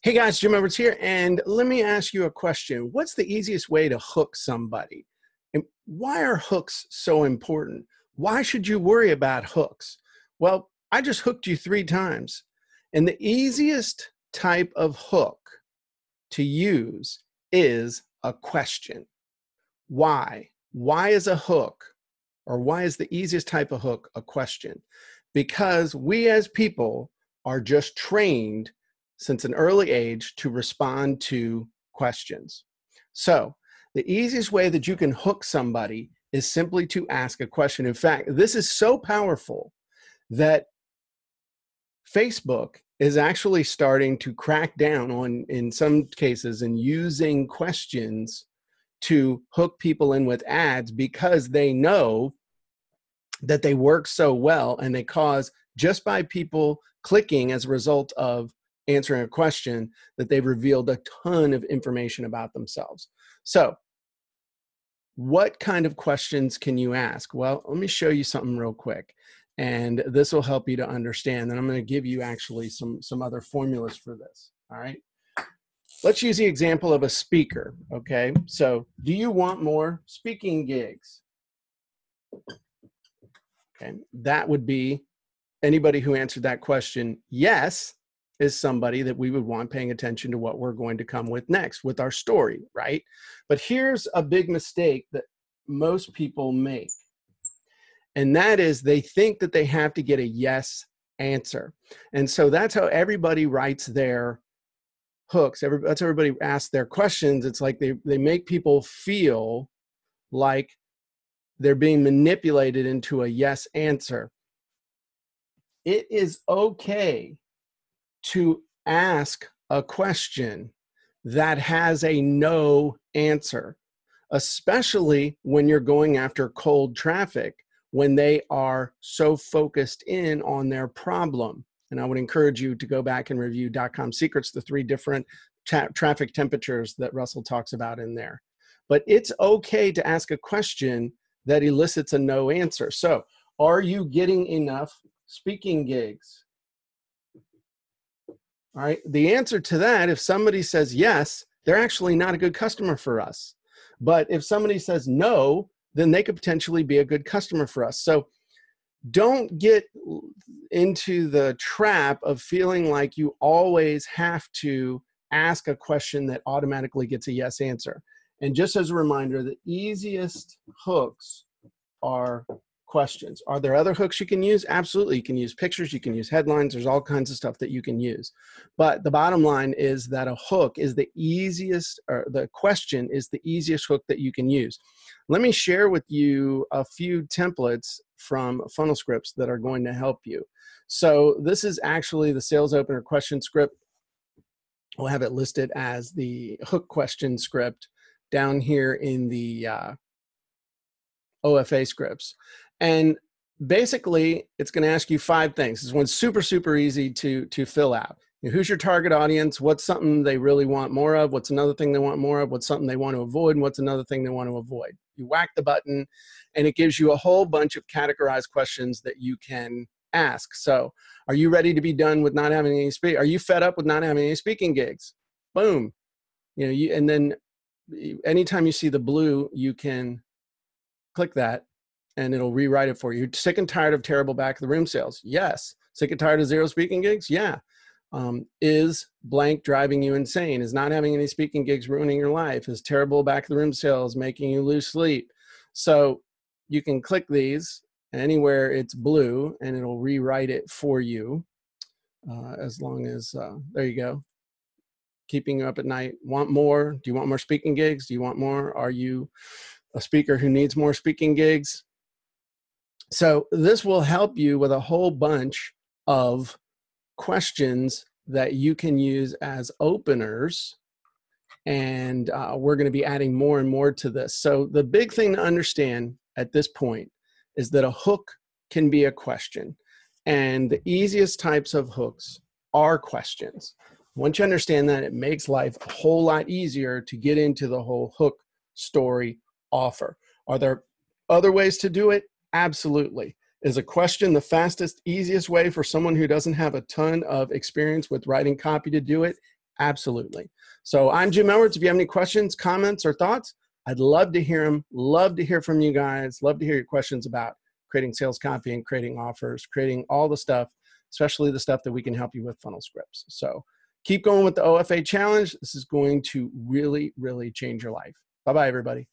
Hey guys, Jim Edwards here, and let me ask you a question. What's the easiest way to hook somebody? And why are hooks so important? Why should you worry about hooks? Well, I just hooked you 3 times. And the easiest type of hook to use is a question. Why? Why is a hook, or why is the easiest type of hook a question? Because we as people are just trained since an early age to respond to questions. So the easiest way that you can hook somebody is simply to ask a question. In fact, this is so powerful that Facebook is actually starting to crack down on, in some cases, and using questions to hook people in with ads because they know that they work so well and they cause, just by people clicking as a result of answering a question, that they've revealed a ton of information about themselves. So what kind of questions can you ask? Well, let me show you something real quick, and this will help you to understand. And I'm going to give you actually some other formulas for this. All right. Let's use the example of a speaker. Okay. So do you want more speaking gigs? Okay. That would be anybody who answered that question, yes, is somebody that we would want paying attention to what we're going to come with next with our story, right? But here's a big mistake that most people make. And that is they think that they have to get a yes answer. And so that's how everybody writes their hooks. That's how everybody asks their questions. It's like they make people feel like they're being manipulated into a yes answer. It is okay to ask a question that has a no answer, especially when you're going after cold traffic, when they are so focused in on their problem. And I would encourage you to go back and review .com Secrets, the 3 different traffic temperatures that Russell talks about in there. But it's okay to ask a question that elicits a no answer. So, are you getting enough speaking gigs? All right. The answer to that, if somebody says yes, they're actually not a good customer for us. But if somebody says no, then they could potentially be a good customer for us. So don't get into the trap of feeling like you always have to ask a question that automatically gets a yes answer. And just as a reminder, the easiest hooks are questions. Are there other hooks you can use? Absolutely. You can use pictures, you can use headlines, there's all kinds of stuff that you can use. But the bottom line is that a hook is the easiest, or the question is the easiest hook that you can use. Let me share with you a few templates from Funnel Scripts that are going to help you. So this is actually the sales opener question script. We'll have it listed as the hook question script down here in the OFA scripts. And basically, it's going to ask you 5 things. This one's super, super easy to fill out. Who's your target audience? What's something they really want more of? What's another thing they want more of? What's something they want to avoid? And what's another thing they want to avoid? You whack the button, and it gives you a whole bunch of categorized questions that you can ask. So, are you ready to be done with not having any speak? Are you fed up with not having any speaking gigs? Boom. And then anytime you see the blue, you can click that and it'll rewrite it for you. Sick and tired of terrible back of the room sales? Yes. Sick and tired of 0 speaking gigs? Yeah. Is blank driving you insane? Is not having any speaking gigs ruining your life? Is terrible back of the room sales making you lose sleep? So you can click these anywhere it's blue and it'll rewrite it for you. As long as, there you go. Keeping you up at night. Want more? Do you want more speaking gigs? Do you want more? Are you a speaker who needs more speaking gigs? So this will help you with a whole bunch of questions that you can use as openers. And we're going to be adding more and more to this. So the big thing to understand at this point is that a hook can be a question. And the easiest types of hooks are questions. Once you understand that, it makes life a whole lot easier to get into the whole hook story offer. Are there other ways to do it? Absolutely. Is a question the fastest, easiest way for someone who doesn't have a ton of experience with writing copy to do it? Absolutely. So I'm Jim Edwards. If you have any questions, comments, or thoughts, I'd love to hear them. Love to hear from you guys. Love to hear your questions about creating sales copy and creating offers, creating all the stuff, especially the stuff that we can help you with funnel scripts. So keep going with the OFA challenge. This is going to really, really change your life. Bye-bye, everybody.